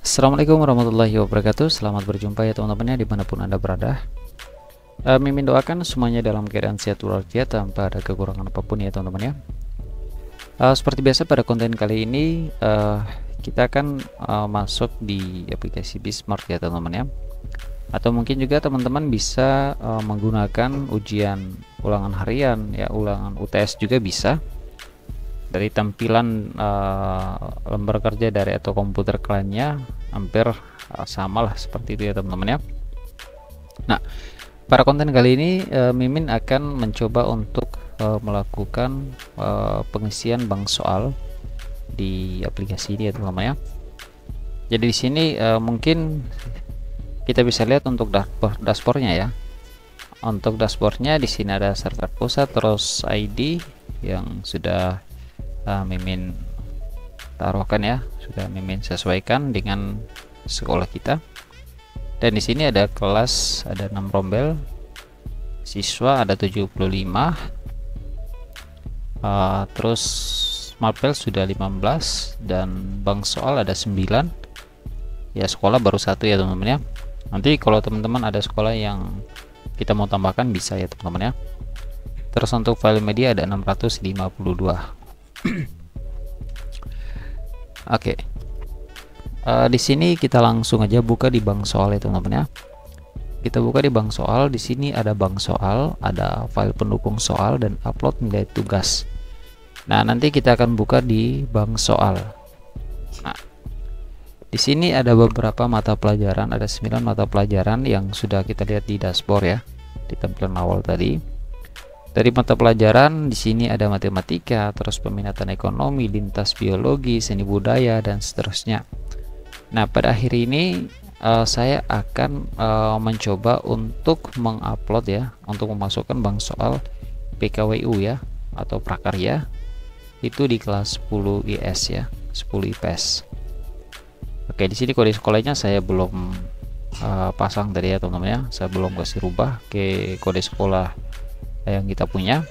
Assalamualaikum warahmatullahi wabarakatuh. Selamat berjumpa ya teman-teman ya, dimanapun Anda berada. Mimin doakan semuanya dalam keadaan sehat walafiat tanpa ada kekurangan apapun ya teman-teman ya. Seperti biasa pada konten kali ini kita akan masuk di aplikasi Bismart ya teman-teman ya. Atau mungkin juga teman-teman bisa menggunakan ujian ulangan harian ya, ulangan UTS juga bisa. Dari tampilan lembar kerja dari atau komputer kliennya hampir sama lah seperti itu ya teman-teman ya. Nah, pada konten kali ini Mimin akan mencoba untuk melakukan pengisian bank soal di aplikasi ini ya teman-teman ya. Jadi di sini mungkin kita bisa lihat untuk dashboardnya ya. Untuk dashboardnya di sini ada server pusat, terus ID yang sudah Mimin taruhkan ya, sudah Mimin sesuaikan dengan sekolah kita. Dan di sini ada kelas, ada 6 rombel, siswa ada 75, terus mapel sudah 15, dan bank soal ada 9 ya. Sekolah baru satu ya teman-teman ya. Nanti kalau teman-teman ada sekolah yang kita mau tambahkan bisa ya teman-teman ya. Terus untuk file media ada 652. Oke. Di sini kita langsung aja buka di bank soal ya teman-teman ya. Kita buka di bank soal. Di sini ada bank soal, ada file pendukung soal dan upload nilai tugas. Nah, nanti kita akan buka di bank soal. Nah, di sini ada beberapa mata pelajaran, ada 9 mata pelajaran yang sudah kita lihat di dashboard ya, di tampilan awal tadi. Dari mata pelajaran di sini ada matematika, terus peminatan ekonomi, lintas biologi, seni budaya, dan seterusnya. Nah, pada akhir ini saya akan mencoba untuk mengupload ya, untuk memasukkan bank soal PKWU ya, atau prakarya itu di kelas 10 IS ya, 10 IPS. Oke, di sini kode sekolahnya saya belum pasang tadi ya teman-teman ya, saya belum kasih rubah ke kode sekolah yang kita punya.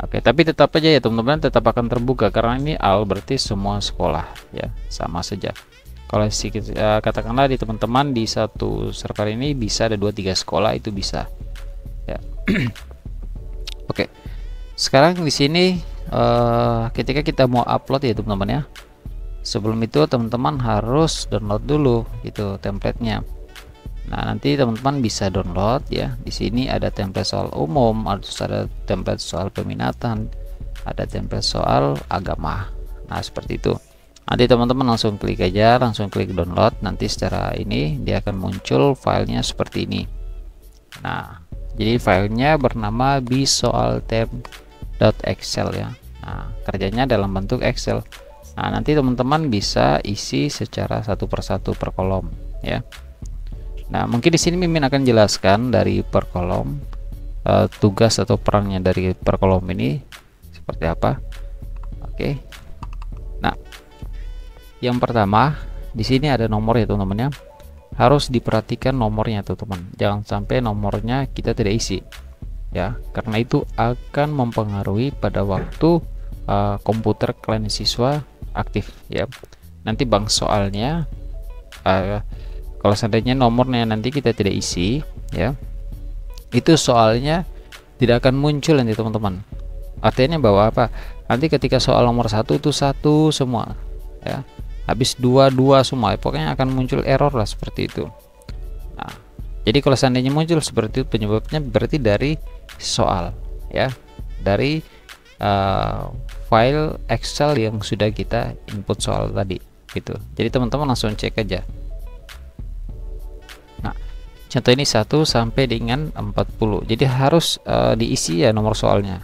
Oke, tapi tetap aja ya teman-teman, tetap akan terbuka karena ini AL, berarti semua sekolah ya, sama saja. Kalau katakanlah di teman-teman di satu server ini bisa ada 2-3 sekolah, itu bisa ya. Oke, sekarang di sini ketika kita mau upload ya teman-teman ya, sebelum itu teman-teman harus download dulu itu templatenya. Nah, nanti teman-teman bisa download ya. Di sini ada template soal umum, ada template soal peminatan, ada template soal agama. Nah, seperti itu. Nanti teman-teman langsung klik aja, langsung klik download. Nanti secara ini dia akan muncul filenya seperti ini. Nah, jadi filenya bernama bisoaltem.excel ya. Nah, kerjanya dalam bentuk Excel. Nah, nanti teman-teman bisa isi secara satu persatu per kolom ya. Nah, mungkin di sini Mimin akan jelaskan dari per kolom tugas atau perannya dari per kolom ini seperti apa. Oke. Nah, yang pertama di sini ada nomor ya teman-teman ya. Harus diperhatikan nomornya teman-teman. Jangan sampai nomornya kita tidak isi ya, karena itu akan mempengaruhi pada waktu komputer klien siswa aktif ya. Nanti bank soalnya kalau seandainya nomornya nanti kita tidak isi ya, itu soalnya tidak akan muncul nanti teman-teman. Artinya bahwa apa? Nanti ketika soal nomor 1 itu 1 semua ya, habis 2 semua, pokoknya akan muncul error lah seperti itu. Nah, jadi kalau seandainya muncul seperti itu, penyebabnya berarti dari soal ya, dari file Excel yang sudah kita input soal tadi gitu. Jadi teman-teman langsung cek aja. Contoh ini 1 sampai dengan 40. Jadi harus diisi ya nomor soalnya.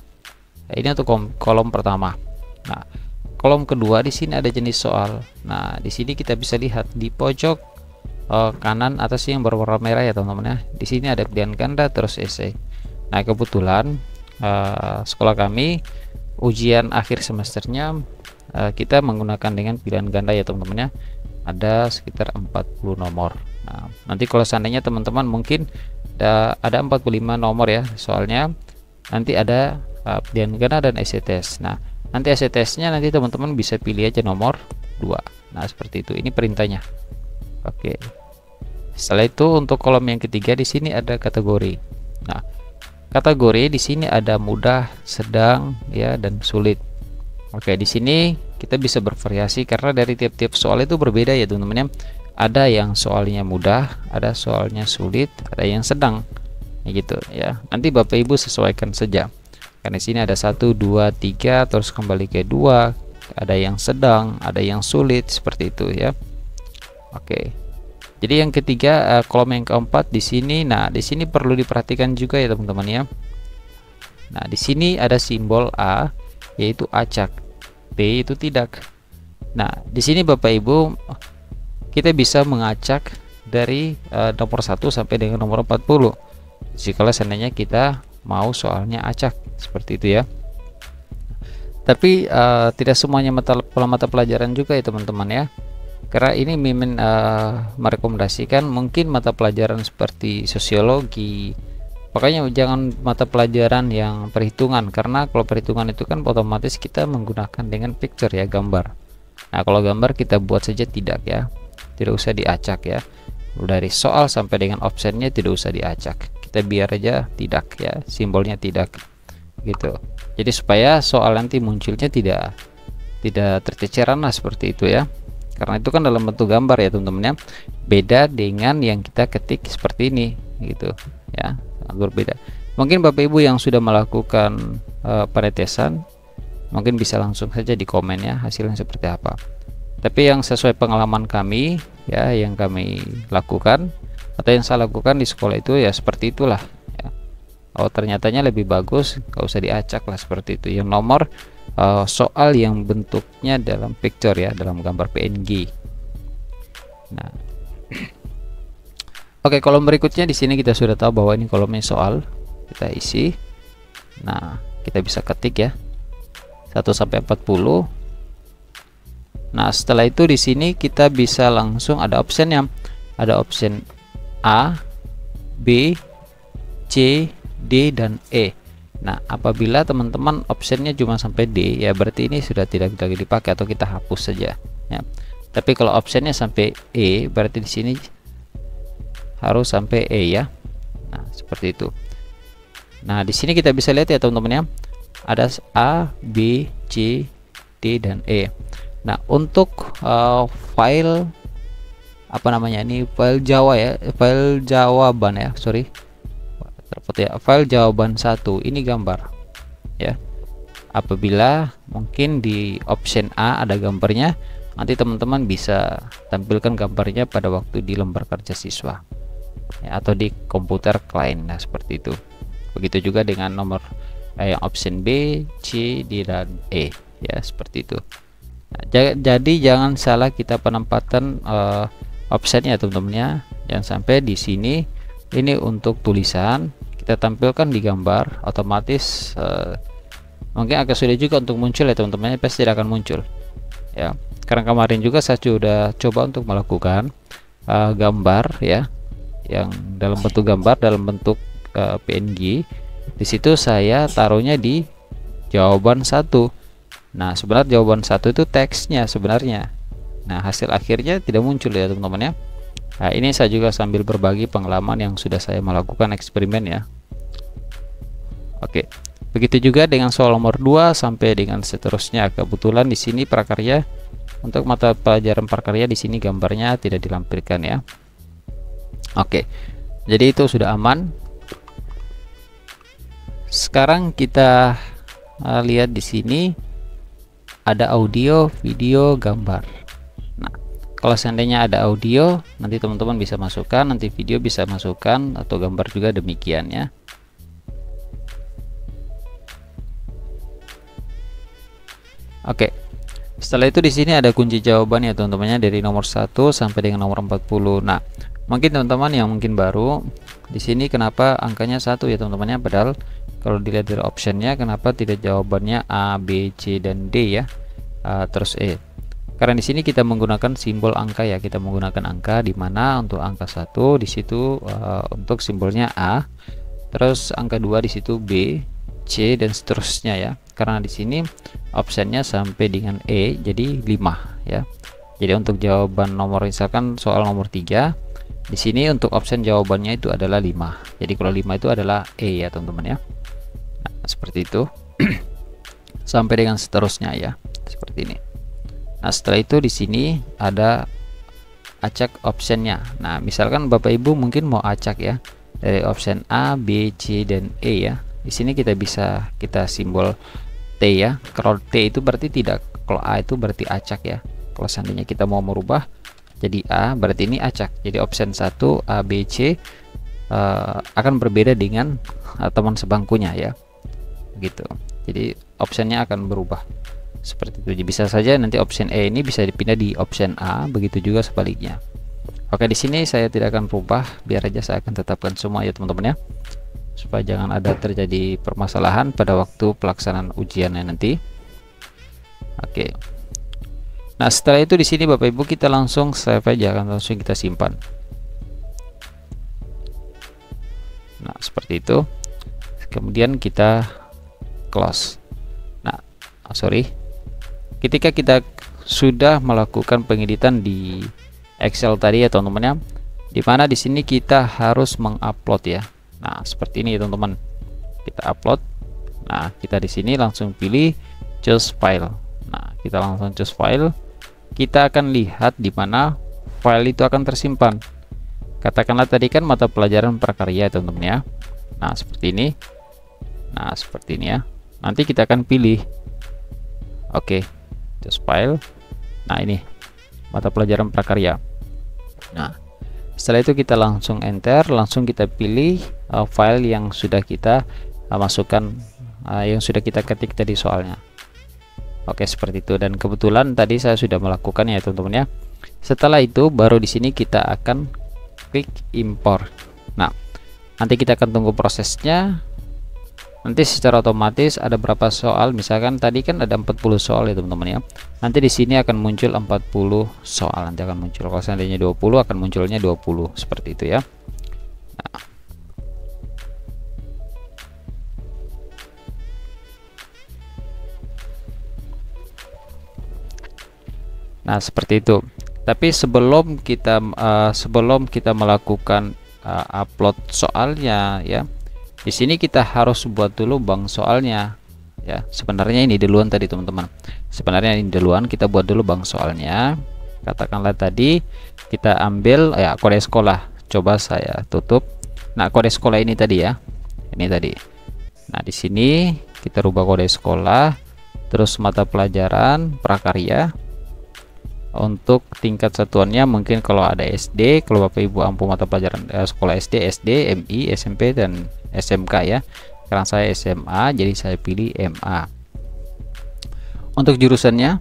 Nah, ini untuk kolom pertama. Nah, kolom kedua di sini ada jenis soal. Nah, di sini kita bisa lihat di pojok kanan atas yang berwarna merah ya teman-teman ya. Di sini ada pilihan ganda terus esai. Nah, kebetulan sekolah kami ujian akhir semesternya kita menggunakan dengan pilihan ganda ya teman-teman ya. Ada sekitar 40 nomor. Nah, nanti kalau seandainya teman-teman mungkin ada 45 nomor ya soalnya, nanti ada pilihan ganda dan SCTS. Nah, nanti SCTS nya nanti teman-teman bisa pilih aja nomor 2. Nah, seperti itu. Ini perintahnya. Oke. Setelah itu untuk kolom yang ketiga di sini ada kategori. Nah, kategori di sini ada mudah, sedang, ya, dan sulit. Oke, di sini kita bisa bervariasi karena dari tiap-tiap soal itu berbeda ya teman-teman ya. Ada yang soalnya mudah, ada soalnya sulit, ada yang sedang, ya gitu ya. Nanti Bapak Ibu sesuaikan saja. Karena di sini ada 1, 2, 3, terus kembali ke 2, ada yang sedang, ada yang sulit, seperti itu ya. Oke. Jadi yang ketiga, kolom yang keempat di sini. Nah, di sini perlu diperhatikan juga ya teman-teman ya. Nah, di sini ada simbol A, yaitu acak, B itu tidak. Nah, di sini Bapak Ibu kita bisa mengacak dari nomor 1 sampai dengan nomor 40. Jika seandainya kita mau soalnya acak, seperti itu ya. Tapi tidak semuanya mata pelajaran juga ya teman-teman ya. Karena ini Mimin merekomendasikan mungkin mata pelajaran seperti sosiologi. Makanya jangan mata pelajaran yang perhitungan, karena kalau perhitungan itu kan otomatis kita menggunakan dengan picture ya, gambar. Nah, kalau gambar kita buat saja tidak ya, tidak usah diacak ya. Dari soal sampai dengan optionnya tidak usah diacak, kita biar aja tidak ya, simbolnya tidak gitu. Jadi supaya soal nanti munculnya tidak tercecer lah, seperti itu ya. Karena itu kan dalam bentuk gambar ya teman-teman ya, beda dengan yang kita ketik seperti ini gitu ya, berbeda. Mungkin Bapak Ibu yang sudah melakukan penetesan mungkin bisa langsung saja di komen ya hasilnya seperti apa. Tapi yang sesuai pengalaman kami ya, yang kami lakukan atau yang saya lakukan di sekolah itu ya seperti itulah ya. Oh, ternyatanya lebih bagus gak usah diacak lah, seperti itu. Yang nomor soal yang bentuknya dalam picture ya, dalam gambar PNG. Nah, oke, kolom berikutnya di sini kita sudah tahu bahwa ini kolomnya soal, kita isi. Nah, kita bisa ketik ya 1 sampai 40. Nah, setelah itu di sini kita bisa langsung ada optionnya, ada option A, B, C, D, dan E. Nah, apabila teman-teman optionnya cuma sampai D ya, berarti ini sudah tidak lagi dipakai atau kita hapus saja ya. Tapi kalau optionnya sampai E, berarti di sini harus sampai E ya. Nah, seperti itu. Nah, di sini kita bisa lihat ya teman-teman ya, ada A, B, C, D, dan E. Nah, untuk file apa namanya ini, file Jawa ya, file jawaban ya, sorry, ya, file jawaban 1 ini gambar ya. Apabila mungkin di option A ada gambarnya, nanti teman-teman bisa tampilkan gambarnya pada waktu di lembar kerja siswa ya, atau di komputer klien. Nah, seperti itu. Begitu juga dengan nomor yang option B, C, D, dan E ya, seperti itu. Nah, jadi jangan salah kita penempatan optionnya teman-teman ya. Jangan sampai di sini ini untuk tulisan kita tampilkan di gambar, otomatis mungkin agak sulit juga untuk muncul ya teman-teman, pasti tidak akan muncul ya. Karena kemarin juga saya sudah coba untuk melakukan gambar ya, yang dalam bentuk gambar, dalam bentuk PNG. Di situ saya taruhnya di jawaban 1. Nah, sebenarnya jawaban 1 itu teksnya sebenarnya. Nah, hasil akhirnya tidak muncul ya teman-teman ya. Nah, ini saya juga sambil berbagi pengalaman yang sudah saya melakukan eksperimen ya. Oke, begitu juga dengan soal nomor 2 sampai dengan seterusnya. Kebetulan di sini prakarya, untuk mata pelajaran prakarya di sini gambarnya tidak dilampirkan ya. Oke, jadi itu sudah aman. Sekarang kita lihat di sini ada audio, video, gambar. Nah, kalau seandainya ada audio, nanti teman-teman bisa masukkan, nanti video bisa masukkan, atau gambar juga demikian ya. Oke, setelah itu di sini ada kunci jawabannya teman-temannya, dari nomor 1 sampai dengan nomor 40. Nah, mungkin teman-teman yang mungkin baru di sini, kenapa angkanya 1 ya teman-temannya, padahal kalau dilihat dari optionnya kenapa tidak jawabannya A, B, C, dan D ya, terus E. Karena di sini kita menggunakan simbol angka ya, kita menggunakan angka, di mana untuk angka 1 di situ untuk simbolnya A, terus angka 2 di situ B, C, dan seterusnya ya. karena di sini optionnya sampai dengan E, jadi 5 ya. Jadi untuk jawaban nomor, misalkan soal nomor 3, di sini untuk option jawabannya itu adalah 5. Jadi kalau 5 itu adalah E ya teman-teman ya. Nah, seperti itu. Sampai dengan seterusnya ya, seperti ini. Nah, setelah itu di sini ada acak optionnya. Nah, misalkan Bapak Ibu mungkin mau acak ya dari option A, B, C, dan E ya. Di sini kita bisa simbol T ya. Kalau T itu berarti tidak, kalau A itu berarti acak ya. Kalau seandainya kita mau merubah jadi A, berarti ini acak. Jadi option 1 A, B, C akan berbeda dengan teman sebangkunya ya. Gitu. Jadi optionnya akan berubah seperti itu. Jadi bisa saja nanti option E ini bisa dipindah di option A, begitu juga sebaliknya. Oke, di sini saya tidak akan berubah, biar aja saya akan tetapkan semua ya teman-teman ya, supaya jangan ada terjadi permasalahan pada waktu pelaksanaan ujiannya nanti. Oke. Nah, setelah itu di sini Bapak Ibu kita langsung save aja, akan langsung kita simpan. Nah, seperti itu. Kemudian kita close. Nah, ketika kita sudah melakukan pengeditan di Excel tadi ya teman-teman ya, dimana di sini kita harus mengupload ya. Nah, seperti ini ya teman-teman, kita upload. Nah, kita di sini langsung pilih choose file. Nah, kita langsung choose file. Kita akan lihat di mana file itu akan tersimpan. Katakanlah tadi kan mata pelajaran prakarya teman-teman ya. Nah, seperti ini. Nah, seperti ini ya. Nanti kita akan pilih oke, choose file. Nah, ini mata pelajaran prakarya. Nah, setelah itu kita langsung enter, langsung kita pilih file yang sudah kita masukkan, yang sudah kita ketik tadi soalnya. Oke, seperti itu. Dan kebetulan tadi saya sudah melakukan ya teman-teman ya. Setelah itu baru di sini kita akan klik import. Nah, nanti kita akan tunggu prosesnya. Nanti secara otomatis ada berapa soal, misalkan tadi kan ada 40 soal ya teman-teman ya. Nanti di sini akan muncul 40 soal, nanti akan muncul. Kalau seandainya 20 akan munculnya 20 seperti itu ya. Nah, seperti itu. Tapi sebelum kita melakukan upload soalnya ya, di sini kita harus buat dulu bank soalnya ya. Sebenarnya ini duluan tadi teman-teman. Sebenarnya ini duluan, kita buat dulu bank soalnya. Katakanlah tadi kita ambil ya kode sekolah. Coba saya tutup. Nah, kode sekolah ini tadi ya. Ini tadi. Nah, di sini kita rubah kode sekolah, terus mata pelajaran prakarya. Untuk tingkat satuannya mungkin kalau ada SD, kalau Bapak Ibu ampuh mata pelajaran sekolah SD, MI, SMP dan SMK ya. Sekarang saya SMA, jadi saya pilih MA. Untuk jurusannya,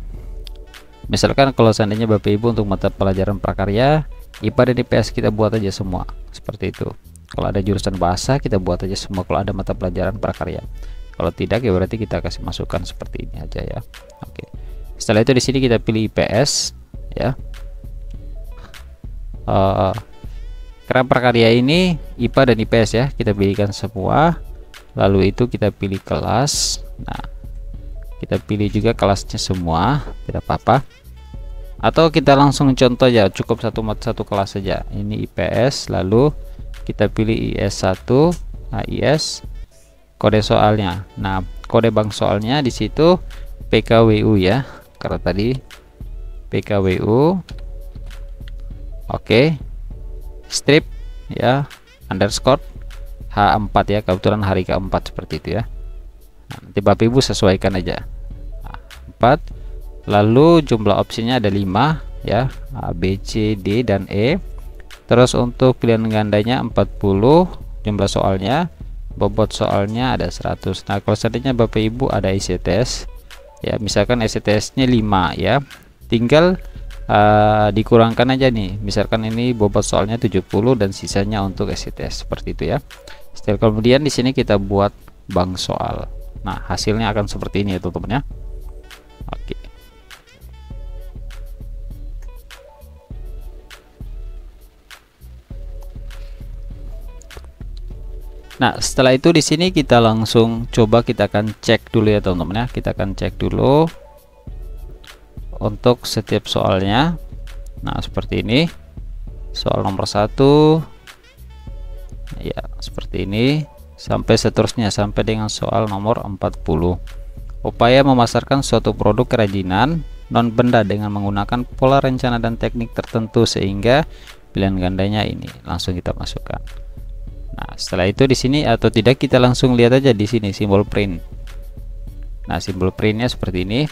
misalkan kalau seandainya Bapak Ibu untuk mata pelajaran prakarya, IPA dan IPS kita buat aja semua seperti itu. Kalau ada jurusan bahasa kita buat aja semua, kalau ada mata pelajaran prakarya. Kalau tidak ya berarti kita kasih masukan seperti ini aja ya. Oke. Setelah itu di sini kita pilih IPS ya. Karena prakarya ini IPA dan IPS ya, kita pilihkan semua. Lalu itu kita pilih kelas. Nah, kita pilih juga kelasnya semua, tidak apa-apa. Atau kita langsung contoh ya, cukup satu kelas saja. Ini IPS, lalu kita pilih IS1, IS, kode soalnya. Nah, kode bank soalnya di situ PKWU ya, karena tadi PKWU. Oke. Strip ya, underscore H4 ya, kebetulan hari keempat seperti itu ya. Nah, nanti Bapak Ibu sesuaikan aja. Nah, 4. Lalu jumlah opsinya ada 5 ya, A, B, C, D dan E. Terus untuk pilihan gandanya 40, jumlah soalnya, bobot soalnya ada 100. Nah, kalau seandainya Bapak Ibu ada isi tes ya, misalkan isi tesnya 5 ya, tinggal dikurangkan aja nih, misalkan ini bobot soalnya 70 dan sisanya untuk isi tes seperti itu ya. Setelah kemudian di sini kita buat bank soal. Nah, hasilnya akan seperti ini ya teman-teman ya. Oke. Nah, setelah itu di sini kita langsung coba, kita akan cek dulu ya teman-teman ya. Kita akan cek dulu untuk setiap soalnya. Nah, seperti ini. Soal nomor 1 ya, seperti ini sampai seterusnya sampai dengan soal nomor 40. Upaya memasarkan suatu produk kerajinan non benda dengan menggunakan pola rencana dan teknik tertentu sehingga pilihan gandanya ini. Langsung kita masukkan. Nah, setelah itu di sini atau tidak kita langsung lihat aja di sini simbol print. Nah, simbol printnya seperti ini.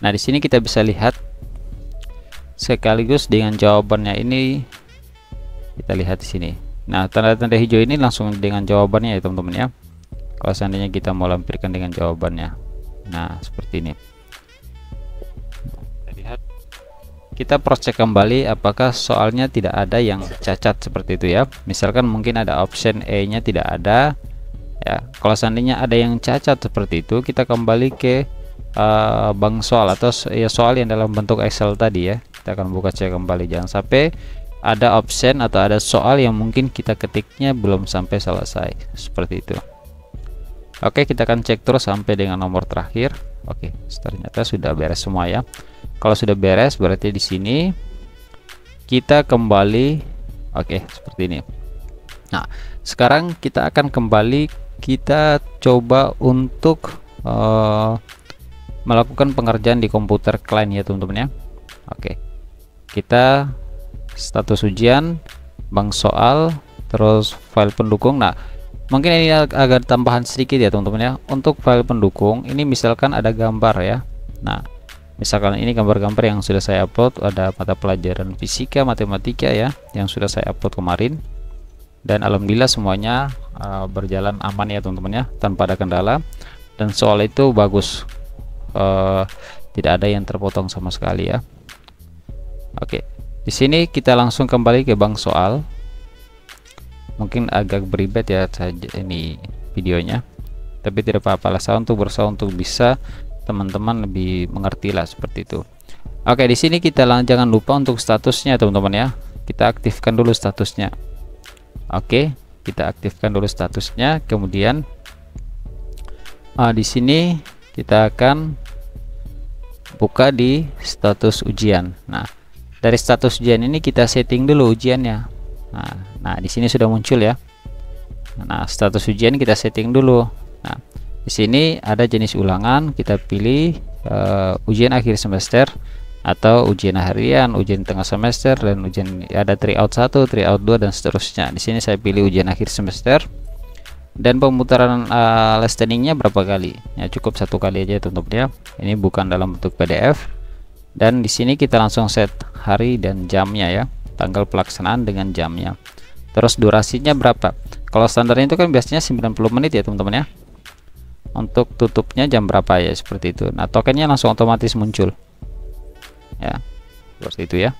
Nah, di sini kita bisa lihat sekaligus dengan jawabannya ini. Kita lihat di sini. Nah, tanda-tanda hijau ini langsung dengan jawabannya ya teman-teman ya. Kalau seandainya kita mau lampirkan dengan jawabannya. Nah, seperti ini. Kita lihat. Kita cross check kembali apakah soalnya tidak ada yang cacat seperti itu ya. Misalkan mungkin ada option E-nya tidak ada ya. Kalau seandainya ada yang cacat seperti itu, kita kembali ke bank soal atau ya soal yang dalam bentuk Excel tadi ya. Kita akan buka cek kembali, jangan sampai ada option atau ada soal yang mungkin kita ketiknya belum sampai selesai seperti itu. Oke, kita akan cek terus sampai dengan nomor terakhir. Oke, ternyata sudah beres semua ya. Kalau sudah beres berarti di sini kita kembali. Oke, seperti ini. Nah, sekarang kita akan kembali, kita coba untuk melakukan pengerjaan di komputer klien ya teman-teman ya. Oke, kita status ujian, bank soal, terus file pendukung. Nah, mungkin ini agak tambahan sedikit ya teman-teman ya. Untuk file pendukung ini misalkan ada gambar ya. Nah, misalkan ini gambar-gambar yang sudah saya upload, ada mata pelajaran fisika, matematika ya yang sudah saya upload kemarin, dan alhamdulillah semuanya berjalan aman ya teman-teman ya, tanpa ada kendala, dan soal itu bagus, tidak ada yang terpotong sama sekali ya. Oke, di sini kita langsung kembali ke bank soal. Mungkin agak beribet ya saja ini videonya, tapi tidak apa-apa lah, saya untuk berusaha untuk bisa teman-teman lebih mengerti lah seperti itu. Oke, di sini kita jangan lupa untuk statusnya teman-teman ya. Kita aktifkan dulu statusnya. Oke, kita aktifkan dulu statusnya. Kemudian di sini kita akan buka di status ujian. Nah, dari status ujian ini kita setting dulu ujiannya. Nah, di sini sudah muncul ya. Nah, status ujian kita setting dulu. Nah, di sini ada jenis ulangan, kita pilih ujian akhir semester atau ujian harian, ujian tengah semester, dan ujian ada tryout 1, tryout 2 dan seterusnya. Di sini saya pilih ujian akhir semester. Dan pemutaran listeningnya berapa kali? Ya, cukup 1 kali aja teman-teman ya. Ini bukan dalam bentuk PDF. Dan di sini kita langsung set hari dan jamnya ya, tanggal pelaksanaan dengan jamnya. Terus durasinya berapa? Kalau standarnya itu kan biasanya 90 menit ya teman-teman ya. Untuk tutupnya jam berapa ya, seperti itu. Nah, tokennya langsung otomatis muncul ya, seperti itu ya.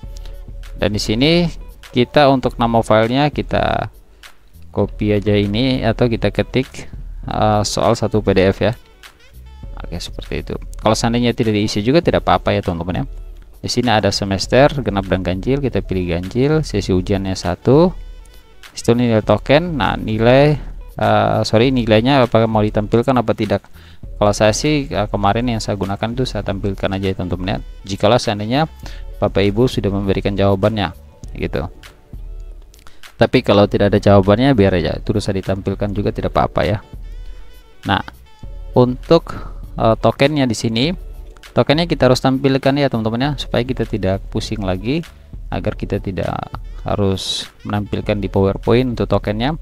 Dan di sini kita untuk nama filenya kita copy aja ini, atau kita ketik soal 1 PDF ya. Oke, seperti itu. Kalau seandainya tidak diisi juga tidak apa-apa ya teman-teman ya. Di sini ada semester, genap dan ganjil, kita pilih ganjil. Sesi ujiannya 1. Itu nilai token. Nah, nilainya apakah mau ditampilkan apa tidak. Kalau saya sih kemarin yang saya gunakan itu saya tampilkan aja ya teman-teman ya. Jikalau seandainya Bapak Ibu sudah memberikan jawabannya gitu. Tapi kalau tidak ada jawabannya biar aja itu bisa ditampilkan juga, tidak apa-apa ya. Nah, untuk tokennya di sini, tokennya kita harus tampilkan ya teman-teman ya, supaya kita tidak pusing lagi, agar kita tidak harus menampilkan di PowerPoint untuk tokennya.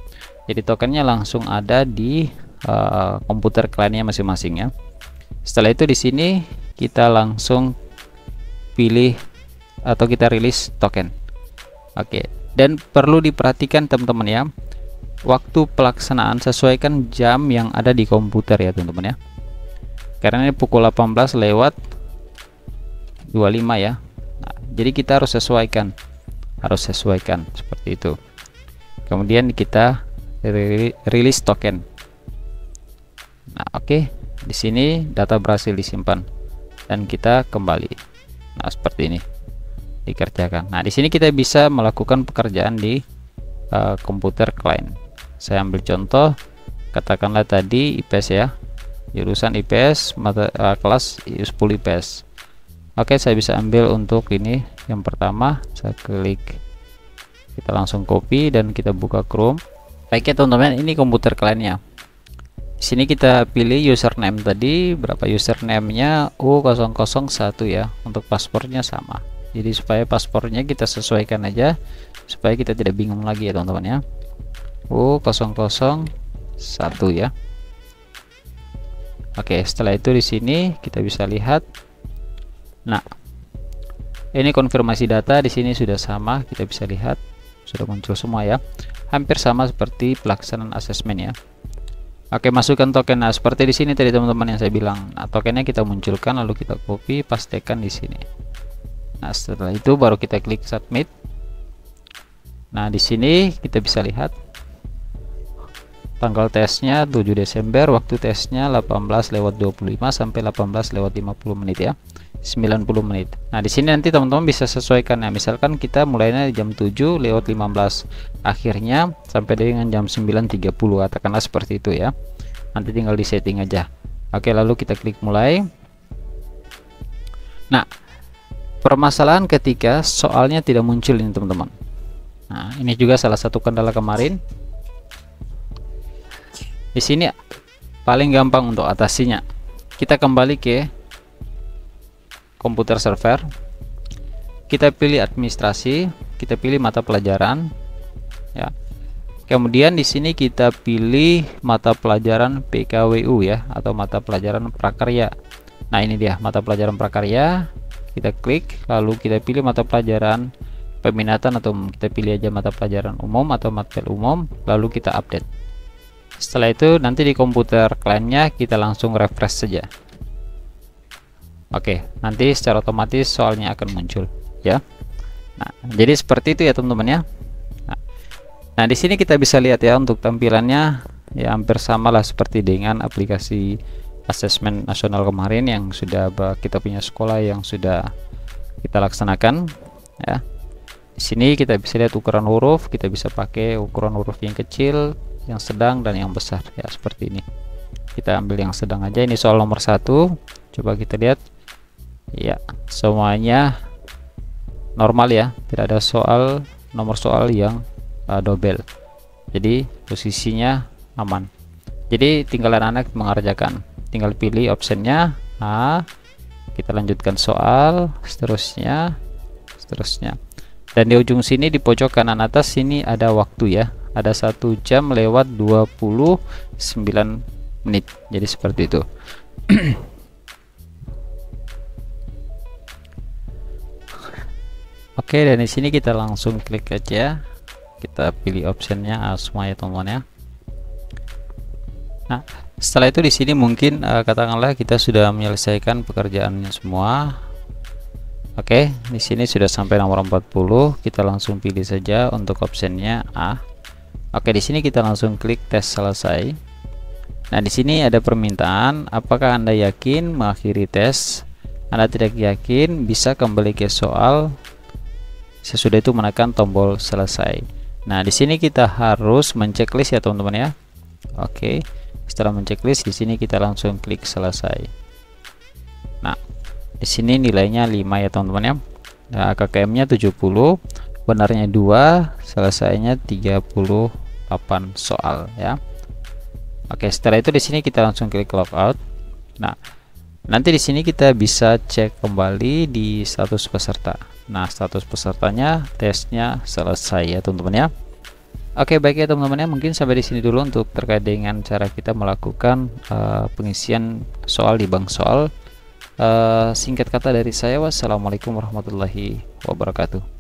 Jadi tokennya langsung ada di komputer kliennya masing-masing ya. Setelah itu di sini kita langsung pilih atau kita rilis token. Oke, dan perlu diperhatikan teman-teman ya, waktu pelaksanaan sesuaikan jam yang ada di komputer ya teman-teman ya. Karena ini pukul 18 lewat 25 ya. Nah, jadi kita harus sesuaikan seperti itu. Kemudian kita rilis token. Nah, oke, di sini data berhasil disimpan dan kita kembali. Nah, seperti ini dikerjakan. Nah, di sini kita bisa melakukan pekerjaan di komputer klien. Saya ambil contoh, katakanlah tadi IPS ya, jurusan IPS, kelas 10 IPS. Oke, saya bisa ambil untuk ini yang pertama, saya klik, kita langsung copy dan kita buka Chrome. Baik ya teman-teman, ini komputer kliennya. Di sini kita pilih username tadi, berapa username-nya, U001 ya. Untuk paspornya sama. Jadi supaya paspornya kita sesuaikan aja, supaya kita tidak bingung lagi ya teman-teman ya. U001 ya. Oke, setelah itu di sini kita bisa lihat. Nah, ini konfirmasi data di sini sudah sama, kita bisa lihat sudah muncul semua ya. Hampir sama seperti pelaksanaan asesmen ya. Oke, masukkan token. Nah, seperti di sini tadi teman-teman yang saya bilang. Nah, tokennya kita munculkan lalu kita copy, pastekan di sini. Nah, setelah itu baru kita klik submit. Nah, di sini kita bisa lihat tanggal tesnya 7 Desember, waktu tesnya 18:25 sampai 18:50 menit ya. 90 menit. Nah, di sini nanti teman-teman bisa sesuaikan ya. Misalkan kita mulainya jam 7:15, akhirnya sampai dengan jam 9:30, katakanlah seperti itu ya. Nanti tinggal di setting aja. Oke, lalu kita klik mulai. Nah, permasalahan ketika soalnya tidak muncul ini teman-teman. Nah, ini juga salah satu kendala kemarin. Di sini paling gampang untuk atasinya. Kita kembali ke komputer server, kita pilih administrasi, kita pilih mata pelajaran ya. Kemudian di sini kita pilih mata pelajaran PKWU ya, atau mata pelajaran prakarya. Nah, ini dia mata pelajaran prakarya, kita klik, lalu kita pilih mata pelajaran peminatan, atau kita pilih aja mata pelajaran umum atau matkul umum, lalu kita update. Setelah itu nanti di komputer kliennya kita langsung refresh saja. Oke, nanti secara otomatis soalnya akan muncul ya. Nah, jadi seperti itu ya teman-teman ya. Nah, di sini kita bisa lihat ya, untuk tampilannya ya hampir sama lah seperti dengan aplikasi asesmen nasional kemarin yang sudah kita punya sekolah yang sudah kita laksanakan ya. Di sini kita bisa lihat ukuran huruf, kita bisa pakai ukuran huruf yang kecil, yang sedang, dan yang besar ya, seperti ini. Kita ambil yang sedang aja. Ini soal nomor 1, coba kita lihat ya, semuanya normal ya, tidak ada nomor soal yang double, jadi posisinya aman. Jadi tinggal anak-anak mengerjakan, tinggal pilih optionnya A, kita lanjutkan soal, seterusnya, dan di ujung sini di pojok kanan atas sini ada waktu ya, ada 1 jam lewat 29 menit, jadi seperti itu. Oke, dan di sini kita langsung klik aja, kita pilih optionnya A semua ya teman-teman ya. Nah, setelah itu di sini mungkin katakanlah kita sudah menyelesaikan pekerjaannya semua. Oke, di sini sudah sampai nomor 40, kita langsung pilih saja untuk optionnya A. Oke, di sini kita langsung klik tes selesai. Nah, di sini ada permintaan, apakah Anda yakin mengakhiri tes? Anda tidak yakin, bisa kembali ke soal. Sesudah itu menekan tombol selesai. Nah, di sini kita harus menceklis ya teman-teman ya. Oke, setelah menceklis di sini kita langsung klik selesai. Nah, di sini nilainya 5 ya teman-teman ya. Nah, KKM-nya 70, benarnya 2, selesainya 38 soal ya. Oke, setelah itu di sini kita langsung klik logout. Nah, nanti di sini kita bisa cek kembali di status peserta. Nah, status pesertanya tesnya selesai ya teman-teman ya. Oke, baik ya teman-teman ya, mungkin sampai di sini dulu untuk terkait dengan cara kita melakukan pengisian soal di bank soal. Singkat kata dari saya, wassalamualaikum warahmatullahi wabarakatuh.